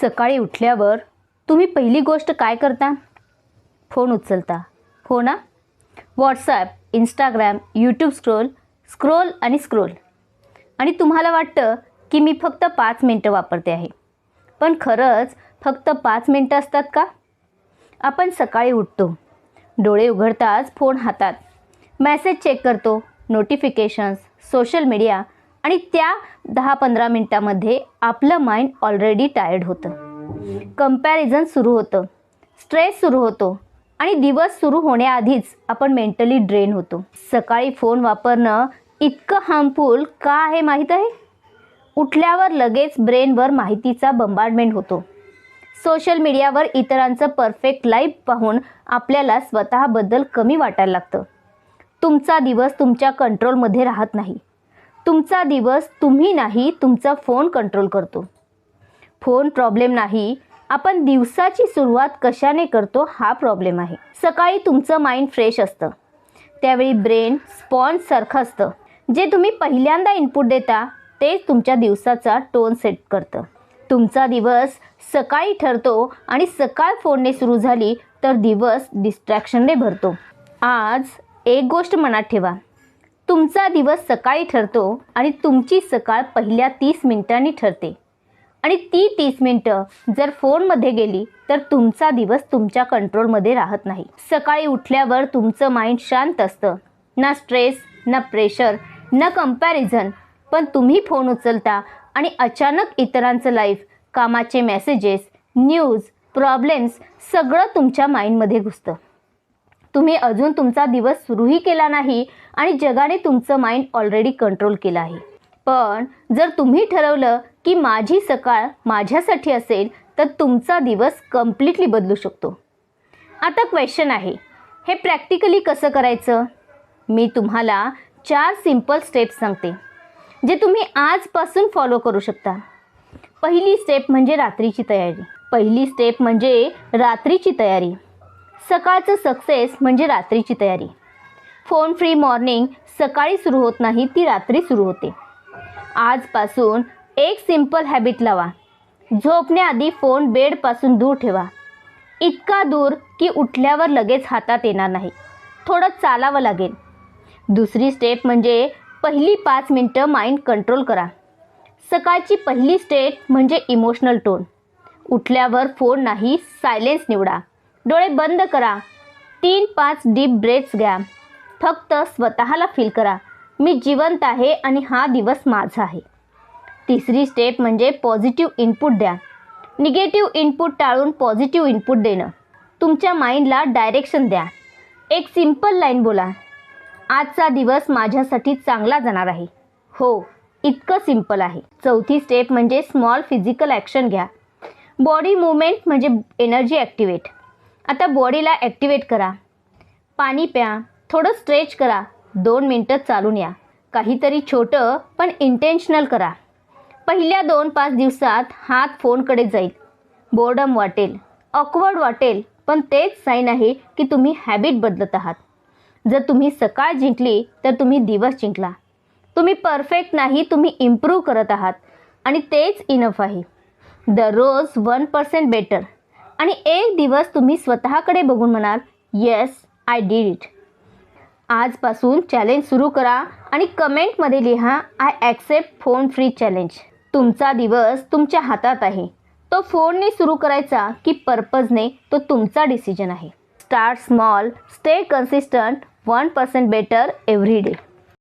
सकाळी उठल्यावर तुम्ही पहिली गोष्ट काय करता? फोन उचलता, हो ना? व्हॉट्सॲप, इंस्टाग्राम, यूट्यूब स्क्रोल आणि तुम्हाला वाटतं की मी फक्त 5 मिनटं वापरते आहे. पण खरंच फक्त 5 मिनटं असतात का? आपण सकाळी उठतो, डोळे उघडताच फोन हातात, मेसेज चेक करतो, नोटिफिकेशन्स, सोशल मीडिया आणि त्या 10-15 मिनटामध्ये आपलं माइंड ऑलरेडी टायर्ड होतं. कंपॅरिझन सुरू होतं, स्ट्रेस सुरू होतो आणि दिवस सुरू होण्याआधीच आपण मेंटली ड्रेन होतो. सकाळी फोन वापरणं इतकं हार्मफुल का आहे माहीत आहे? उठल्यावर लगेच ब्रेनवर माहितीचा बंबार्डमेंट होतो. सोशल मीडियावर इतरांचं परफेक्ट लाईफ पाहून आपल्याला स्वतःबद्दल कमी वाटायला लागतं. तुमचा दिवस तुमच्या कंट्रोलमध्ये राहत नाही. तुमचा दिवस तुम्ही नाही, तुमचा फोन कंट्रोल करतो. फोन प्रॉब्लेम नाही, आपण दिवसाची सुरुवात कशाने करतो हा प्रॉब्लेम आहे. सकाळी तुमचं माइंड फ्रेश असतं. त्यावेळी ब्रेन स्पॉन्जसारखं असतं. जे तुम्ही पहिल्यांदा इनपुट देता तेच तुमच्या दिवसाचा टोन सेट करतं. तुमचा दिवस सकाळी ठरतो आणि सकाळ फोनने सुरू झाली तर दिवस डिस्ट्रॅक्शनने भरतो. आज एक गोष्ट मनात ठेवा, तुमचा दिवस सकाळी ठरतो आणि तुमची सकाळ पहिल्या 30 मिनिटांनी ठरते. आणि ती 30 मिनिटं जर फोनमध्ये गेली तर तुमचा दिवस तुमच्या कंट्रोलमध्ये राहत नाही. सकाळी उठल्यावर तुमचं माइंड शांत असतं. ना स्ट्रेस, ना प्रेशर, ना कंपॅरिझन. पण तुम्ही फोन उचलता आणि अचानक इतरांचं लाईफ, कामाचे मेसेजेस, न्यूज, प्रॉब्लेम्स सगळं तुमच्या माइंडमध्ये घुसतं. तुम्ही अजून तुमचा दिवस सुरूही केला नाही आणि जगाने तुमचं माइंड ऑलरेडी कंट्रोल केलं आहे. पण जर तुम्ही ठरवलं की माझी सकाळ माझ्यासाठी असेल तर तुमचा दिवस कम्प्लिटली बदलू शकतो. आता क्वेश्चन आहे, हे प्रॅक्टिकली कसं करायचं? मी तुम्हाला 4 सिंपल स्टेप्स सांगते जे तुम्ही आजपासून फॉलो करू शकता. पहिली स्टेप म्हणजे रात्रीची तयारी. सकाळचं सक्सेस म्हणजे रात्रीची तयारी. फोन फ्री मॉर्निंग सकाळी सुरू होत नाही, ती रात्री सुरू होते. आजपासून एक सिंपल हॅबिट लावा. झोपण्याआधी फोन बेडपासून दूर ठेवा. इतका दूर की उठल्यावर लगेच हातात येणार नाही. थोडं चालावं लागेल. दुसरी स्टेप म्हणजे पहिली 5 मिनटं माइंड कंट्रोल करा. सकाळची पहिली स्टेप म्हणजे इमोशनल टोन. उठल्यावर फोन नाही, सायलेन्स निवडा. डोळे बंद करा. 3-5 डीप ब्रेथ्स घ्या. फक्त स्वतःला फील करा, मी जिवंत आहे आणि हा दिवस माझा आहे. तिसरी स्टेप म्हणजे पॉझिटिव्ह इनपुट द्या. निगेटिव्ह इनपुट टाळून पॉझिटिव्ह इनपुट देणं. तुमच्या माइंडला डायरेक्शन द्या. एक सिंपल लाईन बोला, आजचा दिवस माझ्यासाठी चांगला जाणार आहे. हो, इतकं सिंपल आहे. चौथी स्टेप म्हणजे स्मॉल फिजिकल ॲक्शन घ्या. बॉडी मूवमेंट म्हणजे एनर्जी ॲक्टिवेट. आता बॉडीला ॲक्टिवेट करा. पाणी प्या, थोडं स्ट्रेच करा, 2 मिनटं चालून या. काहीतरी छोटं पण इंटेन्शनल करा. पहिल्या 2-5 दिवसात हात फोनकडे जाईल. बोर्डम वाटेल, ऑकवर्ड वाटेल, पण तेच साईन आहे की तुम्ही हॅबिट बदलत आहात. जर तुम्ही सकाळ जिंकली तर तुम्ही दिवस जिंकला. तुम्ही परफेक्ट नाही, तुम्ही इम्प्रूव्ह करत आहात आणि तेच इनफ आहे. दररोज 1% बेटर. आणि एक दिवस तुम्ही स्वतःकडे बघून म्हणाल, येस आय डीड इट. आजपासून चॅलेंज सुरू करा आणि कमेंटमध्ये लिहा, I accept phone free challenge. तुमचा दिवस तुमच्या हातात आहे. तो फोनने सुरू करायचा की पर्पजने, तो तुमचा डिसिजन आहे. Start small, stay consistent, 1% better every day.